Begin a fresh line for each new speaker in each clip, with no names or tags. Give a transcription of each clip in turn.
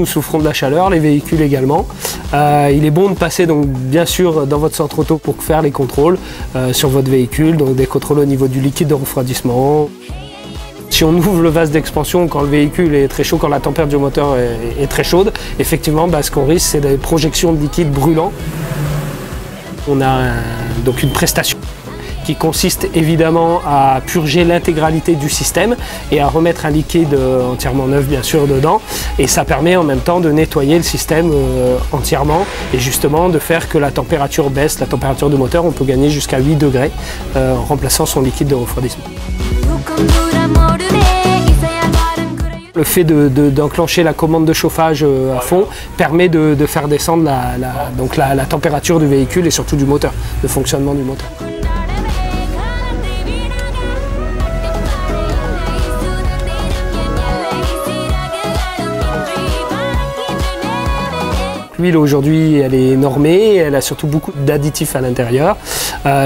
nous souffrons de la chaleur, les véhicules également. Il est bon de passer donc bien sûr dans votre centre auto pour faire les contrôles sur votre véhicule, donc des contrôles au niveau du liquide de refroidissement. Si on ouvre le vase d'expansion quand le véhicule est très chaud, quand la température du moteur est très chaude, effectivement ce qu'on risque c'est des projections de liquide brûlant. On a donc une prestation qui consiste évidemment à purger l'intégralité du système et à remettre un liquide entièrement neuf bien sûr dedans, et ça permet en même temps de nettoyer le système entièrement et justement de faire que la température baisse, la température du moteur. On peut gagner jusqu'à 8 degrés en remplaçant son liquide de refroidissement. Le fait d'enclencher la commande de chauffage à fond permet de faire descendre la température du véhicule et surtout du moteur, le fonctionnement du moteur. L'huile aujourd'hui elle est normée, elle a surtout beaucoup d'additifs à l'intérieur.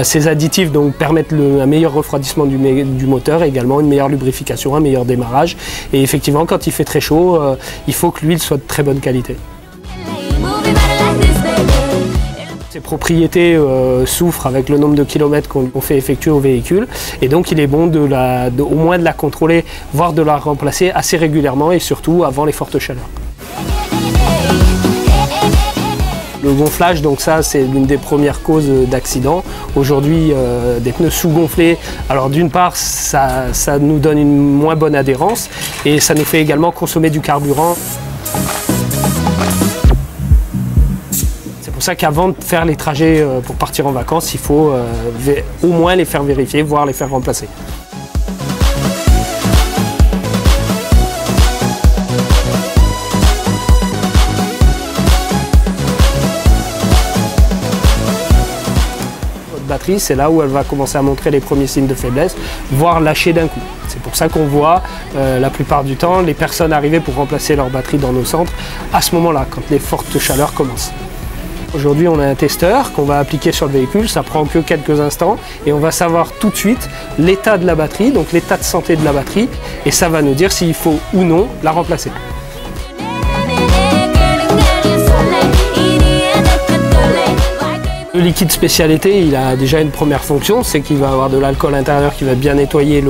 Ces additifs donc permettent un meilleur refroidissement du moteur et également une meilleure lubrification, un meilleur démarrage. Et effectivement quand il fait très chaud, il faut que l'huile soit de très bonne qualité. Ces propriétés souffrent avec le nombre de kilomètres qu'on fait effectuer au véhicule, et donc il est bon au moins de la contrôler, voire de la remplacer assez régulièrement et surtout avant les fortes chaleurs. Le gonflage, donc ça c'est l'une des premières causes d'accident. Aujourd'hui, des pneus sous-gonflés, alors d'une part ça nous donne une moins bonne adhérence et ça nous fait également consommer du carburant. C'est pour ça qu'avant de faire les trajets pour partir en vacances, il faut au moins les faire vérifier, voire les faire remplacer. Batterie, c'est là où elle va commencer à montrer les premiers signes de faiblesse, voire lâcher d'un coup. C'est pour ça qu'on voit la plupart du temps les personnes arriver pour remplacer leur batterie dans nos centres à ce moment-là, quand les fortes chaleurs commencent. Aujourd'hui, on a un testeur qu'on va appliquer sur le véhicule, ça prend que quelques instants et on va savoir tout de suite l'état de la batterie, donc l'état de santé de la batterie, et ça va nous dire s'il faut ou non la remplacer. Le liquide spécialité, il a déjà une première fonction, c'est qu'il va avoir de l'alcool à l'intérieur qui va bien nettoyer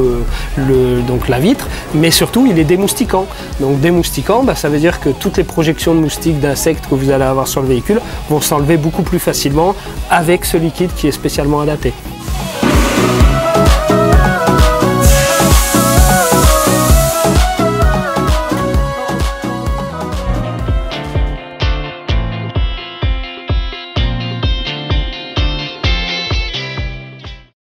donc la vitre, mais surtout il est démoustiquant. Donc démoustiquant, ça veut dire que toutes les projections de moustiques, d'insectes que vous allez avoir sur le véhicule vont s'enlever beaucoup plus facilement avec ce liquide qui est spécialement adapté.